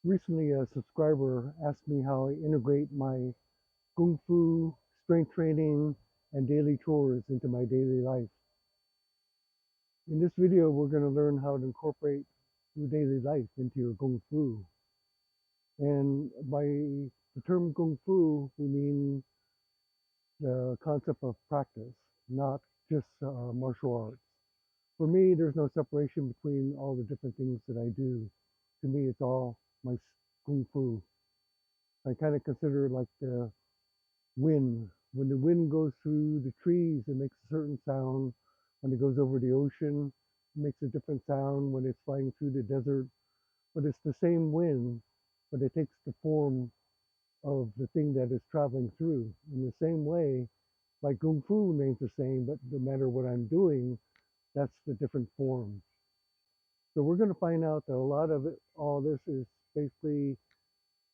Recently, a subscriber asked me how I integrate my Kung Fu, strength training, and daily chores into my daily life. In this video, we're going to learn how to incorporate your daily life into your Kung Fu. And by the term Kung Fu, we mean the concept of practice, not just martial arts. For me, there's no separation between all the different things that I do. To me, it's all my Kung Fu. I kind of consider it like the wind. When the wind goes through the trees, it makes a certain sound. When it goes over the ocean, it makes a different sound. When it's flying through the desert, but it's the same wind, but it takes the form of the thing that is traveling through. In the same way, like Kung Fu remains the same, but no matter what I'm doing, that's the different form. So we're going to find out that a lot of it, all this is basically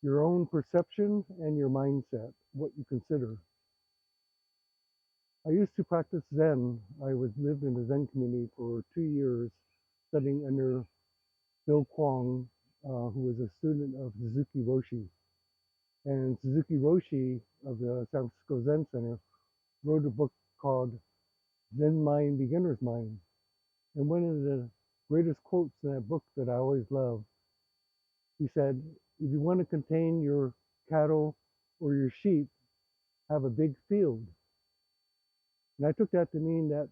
your own perception and your mindset, what you consider. I used to practice Zen. I was lived in the Zen community for 2 years, studying under Bill Kwong, who was a student of Suzuki Roshi. And Suzuki Roshi of the San Francisco Zen Center wrote a book called Zen Mind, Beginner's Mind. And one of the greatest quotes in that book that I always love, he said, if you want to contain your cattle or your sheep, have a big field. And I took that to mean that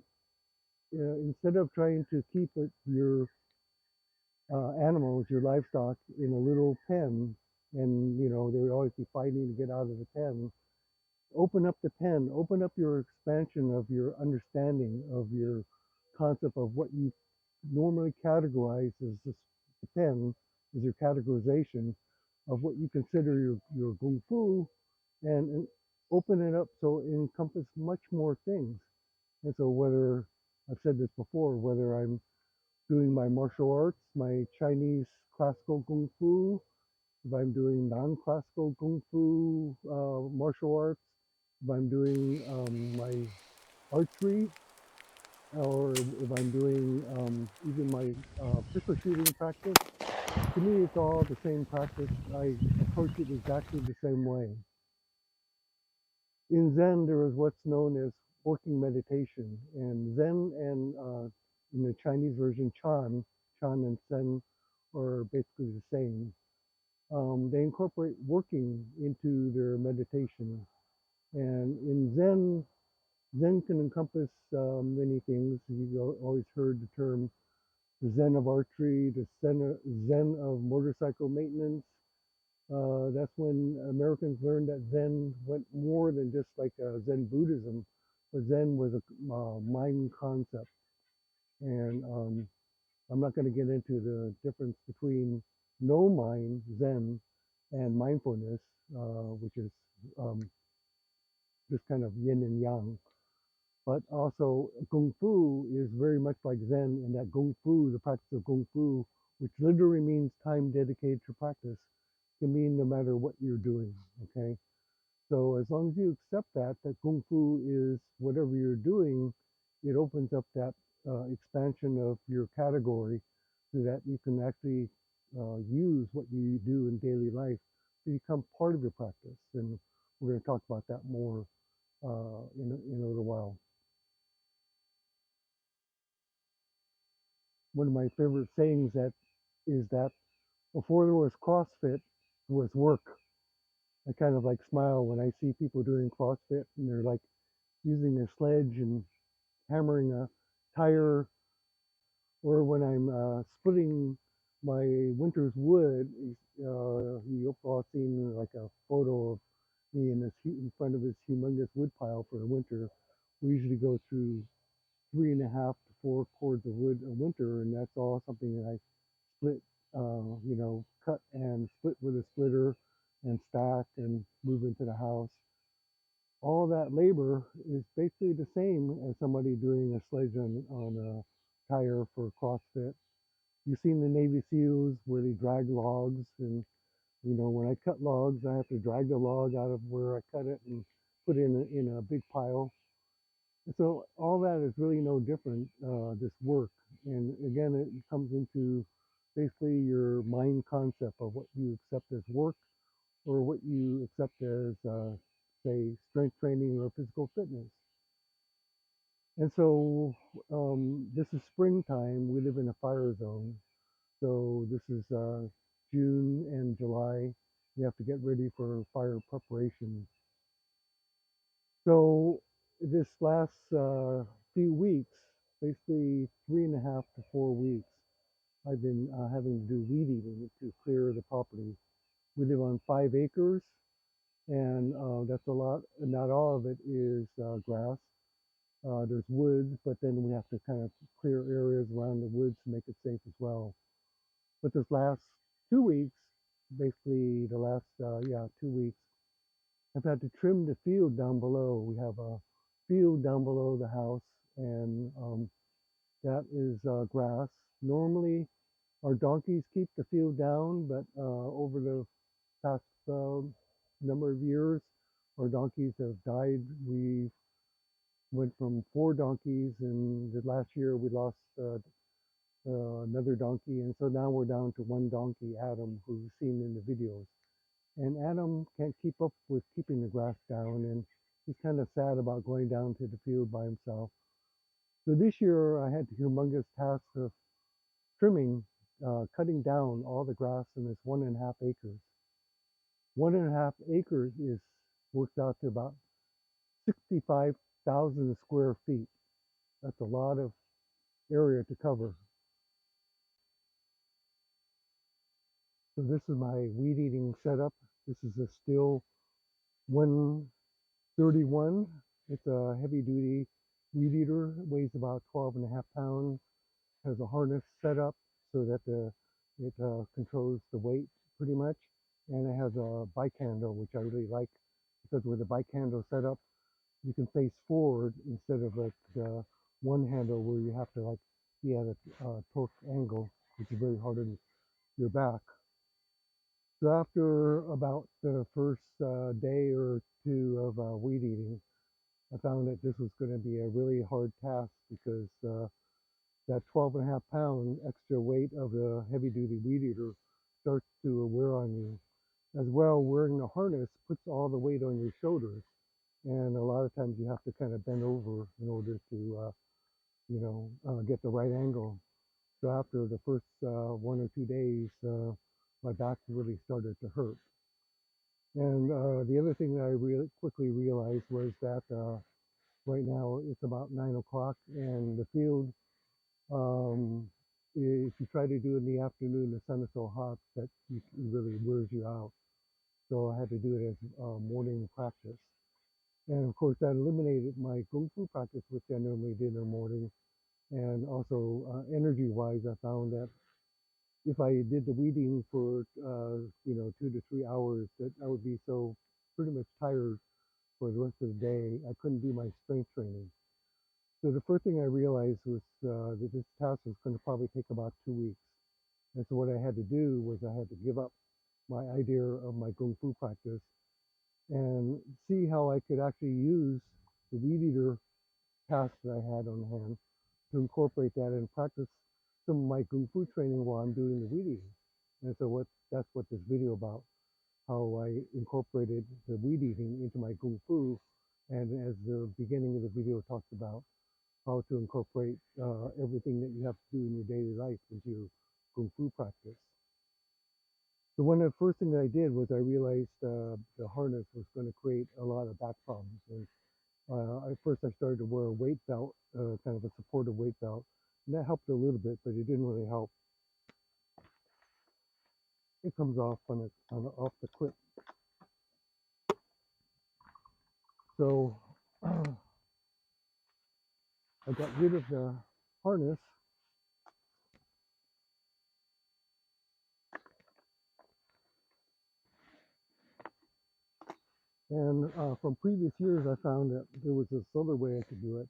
instead of trying to keep your animals, your livestock, in a little pen, and they would always be fighting to get out of the pen, open up the pen, open up your expansion of your understanding of your concept of what you normally categorize as the pen, is your categorization of what you consider your Kung Fu, and open it up so it encompasses much more things. And so whether, I've said this before, whether I'm doing my martial arts, my Chinese classical Kung Fu, if I'm doing non-classical Kung Fu martial arts, if I'm doing my archery, or if I'm doing even my pistol shooting practice, to me it's all the same practice. I approach it exactly the same way. In Zen, there is what's known as working meditation, and Zen and in the Chinese version, Chan and Zen are basically the same. They incorporate working into their meditation, and in Zen, Zen can encompass many things. You've always heard the term the Zen of archery, the Zen of motorcycle maintenance. That's when Americans learned that Zen went more than just like Zen Buddhism, but Zen was a mind concept. And I'm not going to get into the difference between no mind, Zen, and mindfulness, which is um, just kind of yin and yang. But also, Kung Fu is very much like Zen in that Kung Fu, the practice of Kung Fu, which literally means time dedicated to practice, can mean no matter what you're doing. Okay. So as long as you accept that Kung Fu is whatever you're doing, it opens up that expansion of your category so that you can actually use what you do in daily life to become part of your practice. And we're going to talk about that more in a little while. One of my favorite sayings that is that before there was CrossFit, there was work. I kind of like smile when I see people doing CrossFit and they're like using a sledge and hammering a tire, or when I'm splitting my winter's wood. You've all seen like a photo of me in front of this humongous wood pile for the winter. We usually go through 3.5 to 4 cords of wood a winter, and that's all something that I split, cut and split with a splitter and stack and move into the house. All that labor is basically the same as somebody doing a sledge on a tire for CrossFit. You've seen the Navy SEALs where they drag logs, and when I cut logs, I have to drag the log out of where I cut it and put it in a big pile. And so all that is really no different, this work. And again, it comes into basically your mind concept of what you accept as work or what you accept as, say, strength training or physical fitness. And so this is springtime. We live in a fire zone. So this is June and July. We have to get ready for fire preparation. So this last few weeks, basically 3.5 to 4 weeks, I've been having to do weed eating to clear the property. We live on 5 acres, and that's a lot. Not all of it is grass. There's woods, but then we have to kind of clear areas around the woods to make it safe as well. But this last 2 weeks, basically the last 2 weeks, I've had to trim the field down below. We have a field down below the house, and that is grass. Normally, our donkeys keep the field down, but over the past number of years, our donkeys have died. We went from 4 donkeys, and the last year we lost another donkey, and so now we're down to one donkey, Adam, who's seen in the videos. And Adam can't keep up with keeping the grass down, and he's kind of sad about going down to the field by himself. So this year I had the humongous task of trimming, cutting down all the grass in this 1.5 acres. 1.5 acres is works out to about 65,000 square feet. That's a lot of area to cover. So this is my weed eating setup. This is a Still 131. It's a heavy duty weed eater. It weighs about 12.5 pounds. Has a harness set up so that it controls the weight pretty much. And it has a bike handle, which I really like because with the bike handle set up, you can face forward instead of like one handle where you have to like be at a torque angle, which is very hard on your back. So after about the first day or two of weed eating, I found that this was going to be a really hard task because that 12.5 pound extra weight of the heavy duty weed eater starts to wear on you. As well, wearing the harness puts all the weight on your shoulders. And a lot of times you have to kind of bend over in order to, get the right angle. So after the first 1 or 2 days, my back really started to hurt. And the other thing that I really quickly realized was that right now it's about 9 o'clock, and the field, um, if you try to do it in the afternoon, the sun is so hot that it really wears you out. So I had to do it as morning practice. And of course, that eliminated my Kung Fu practice, which I normally did in the morning. And also, energy wise, I found that if I did the weeding for, 2 to 3 hours, that I would be so pretty much tired for the rest of the day. I couldn't do my strength training. So the first thing I realized was that this task was going to probably take about 2 weeks. And so what I had to do was I had to give up my idea of my Kung Fu practice and see how I could actually use the weed eater task that I had on hand to incorporate that and practice some of my Kung Fu training while I'm doing the weed eating. And so that's what this video about, how I incorporated the weed eating into my Kung Fu. And as the beginning of the video talks about, how to incorporate everything that you have to do in your daily life into your Kung Fu practice. So one of the first things I did was I realized the harness was going to create a lot of back problems. And at first I started to wear a weight belt, kind of a supportive weight belt. And that helped a little bit, but it didn't really help. It comes off off the clip. So I got rid of the harness. And from previous years, I found that there was this other way I could do it.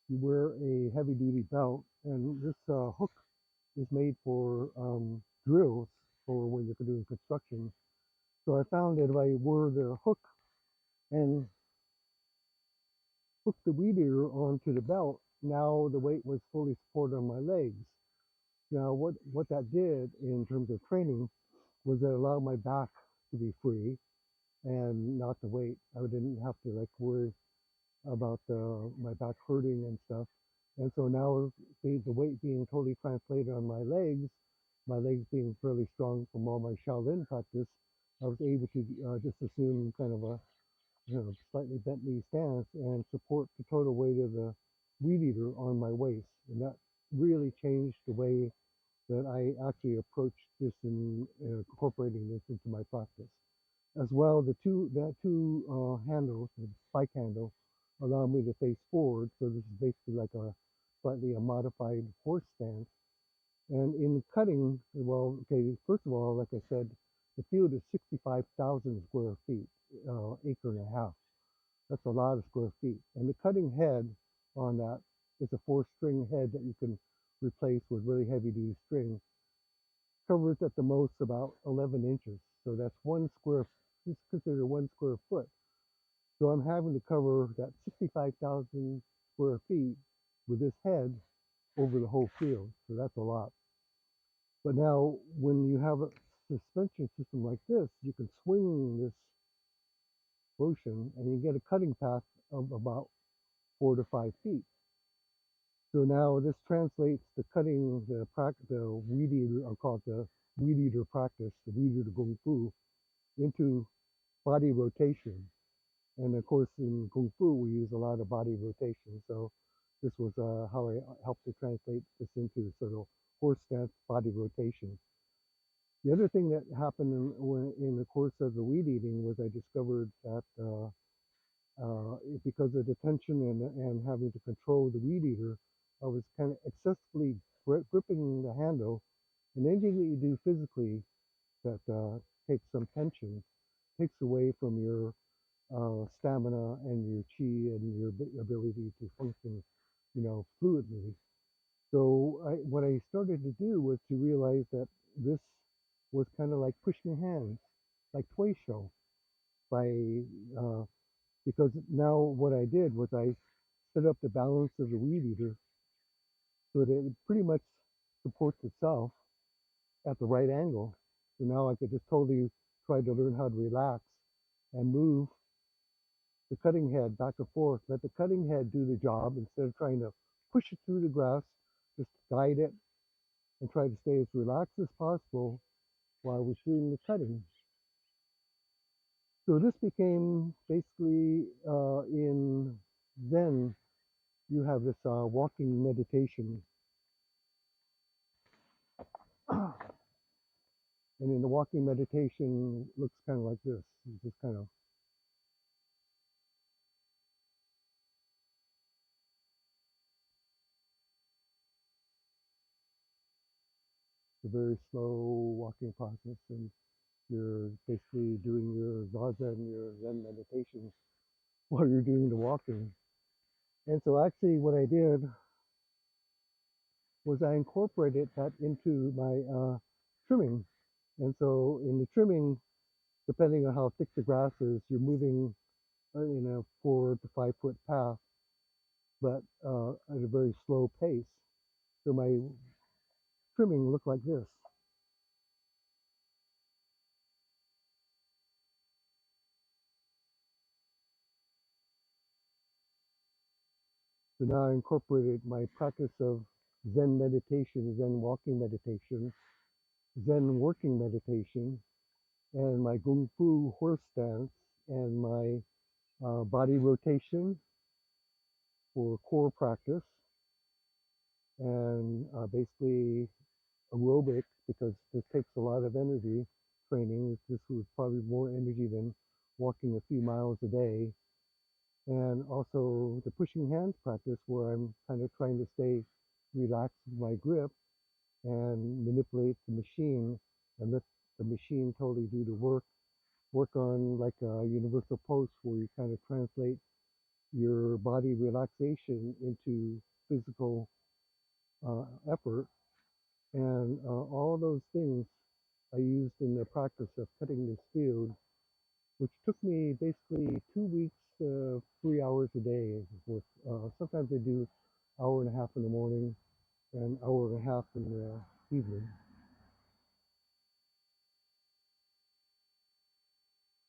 You wear a heavy duty belt, and this hook is made for drills for when you're doing construction. So I found that if I wore the hook and hooked the weed eater onto the belt, now the weight was fully supported on my legs. Now what that did in terms of training was it allowed my back to be free and not the weight. I didn't have to like worry about my back hurting and stuff. And so now the weight being totally translated on my legs being fairly strong from all my Shaolin practice, I was able to just assume kind of a slightly bent knee stance and support the total weight of the weed eater on my waist. And that really changed the way that I actually approached this and incorporating this into my practice. As well, that two handles, the spike handle, allow me to face forward. So this is basically like a slightly a modified horse stance. And in cutting, well, okay, first of all, like I said, the field is 65,000 square feet, acre and a half. That's a lot of square feet. And the cutting head on that is a four-string head that you can replace with really heavy-duty string. Covers at the most about 11 inches. So that's just consider 1 square foot. So I'm having to cover that 65,000 square feet with this head over the whole field. So that's a lot. But now, when you have a suspension system like this, you can swing this motion and you get a cutting path of about 4 to 5 feet. So now this translates the cutting, the weed eater, I'll call it the weed eater practice, the weed eater Gong Fu, into body rotation. And of course, in Kung Fu, we use a lot of body rotation. So this was how I helped to translate this into sort of horse stance body rotation. The other thing that happened in the course of the weed eating was I discovered that because of the tension and having to control the weed eater, I was kind of excessively gripping the handle. And anything that you do physically that takes some tension takes away from your stamina and your chi and your ability to function, fluidly. So what I started to do was to realize that this was kind of like pushing hands, like toy show, by uh, because now what I did was I set up the balance of the weed eater so that it pretty much supports itself at the right angle. So now I could just totally try to learn how to relax and move the cutting head back and forth. Let the cutting head do the job instead of trying to push it through the grass. Just guide it and try to stay as relaxed as possible while we're doing the cutting. So this became basically in Zen, you have this walking meditation. And in the walking meditation looks kind of like this. It's just kind of a very slow walking process. And you're basically doing your zazen, your Zen meditation while you're doing the walking. And so actually what I did was I incorporated that into my trimming. And so in the trimming, depending on how thick the grass is, you're moving in a 4 to 5 foot path, but at a very slow pace. So my trimming looked like this. So now I incorporated my practice of Zen meditation, Zen walking meditation, Zen working meditation, and my Gong Fu horse stance, and my body rotation for core practice, and basically aerobic because this takes a lot of energy training. This was probably more energy than walking a few miles a day. And also the pushing hands practice where I'm kind of trying to stay relaxed with my grip and manipulate the machine and let the machine totally do the work. Work on like a universal pose where you kind of translate your body relaxation into physical effort. And all those things I used in the practice of cutting this field, which took me basically 2 weeks, 3 hours a day. With sometimes I do hour and a half in the morning and hour and a half in the evening.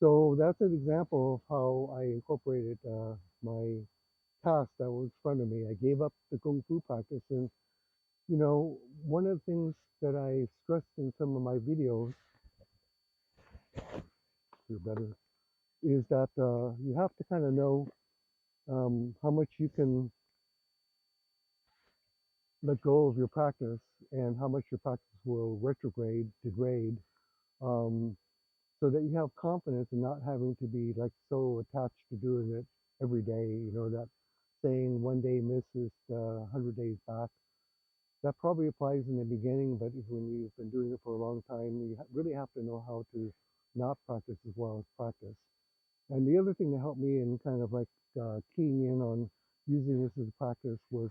So that's an example of how I incorporated my task that was in front of me. I gave up the Kung Fu practice. And, one of the things that I stressed in some of my videos, you're better, is that you have to kind of know how much you can let go of your practice and how much your practice will degrade, um, so that you have confidence in not having to be like so attached to doing it every day. That saying one day misses 100 days back. That probably applies in the beginning, but when you've been doing it for a long time, you really have to know how to not practice as well as practice. And the other thing that helped me in kind of like keying in on using this as a practice was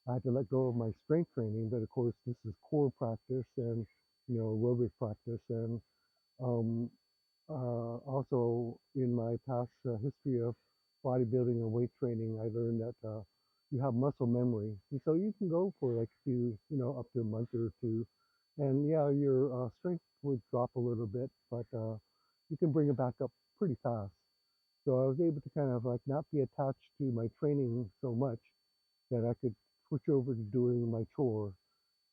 I had to let go of my strength training, but of course this is core practice and aerobic practice. And um, also, in my past history of bodybuilding and weight training, I learned that you have muscle memory, and so you can go for like a few, up to a month or two, and yeah, your strength would drop a little bit, but you can bring it back up pretty fast. So I was able to kind of like not be attached to my training so much that I could switch over to doing my chore,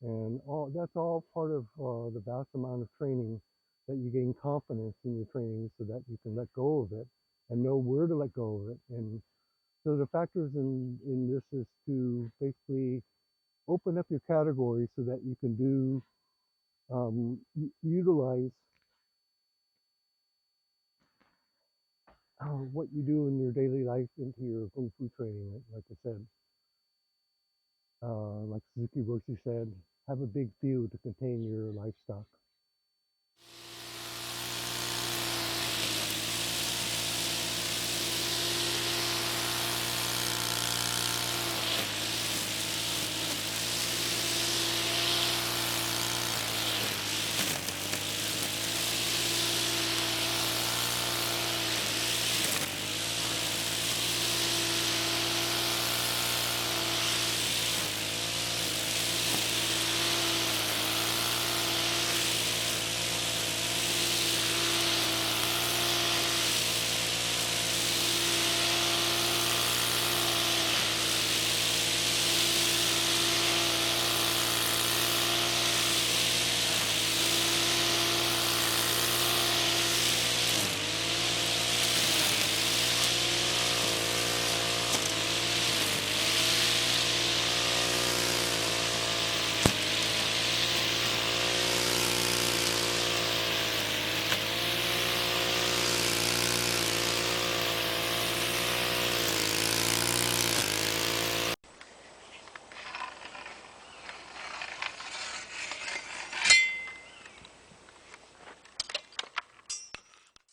and all that's all part of the vast amount of training that you gain confidence in your training so that you can let go of it and know where to let go of it. And so the factors in this is to basically open up your categories so that you can utilize what you do in your daily life into your kung fu training. Like I said, like Suzuki Roshi said, have a big field to contain your livestock.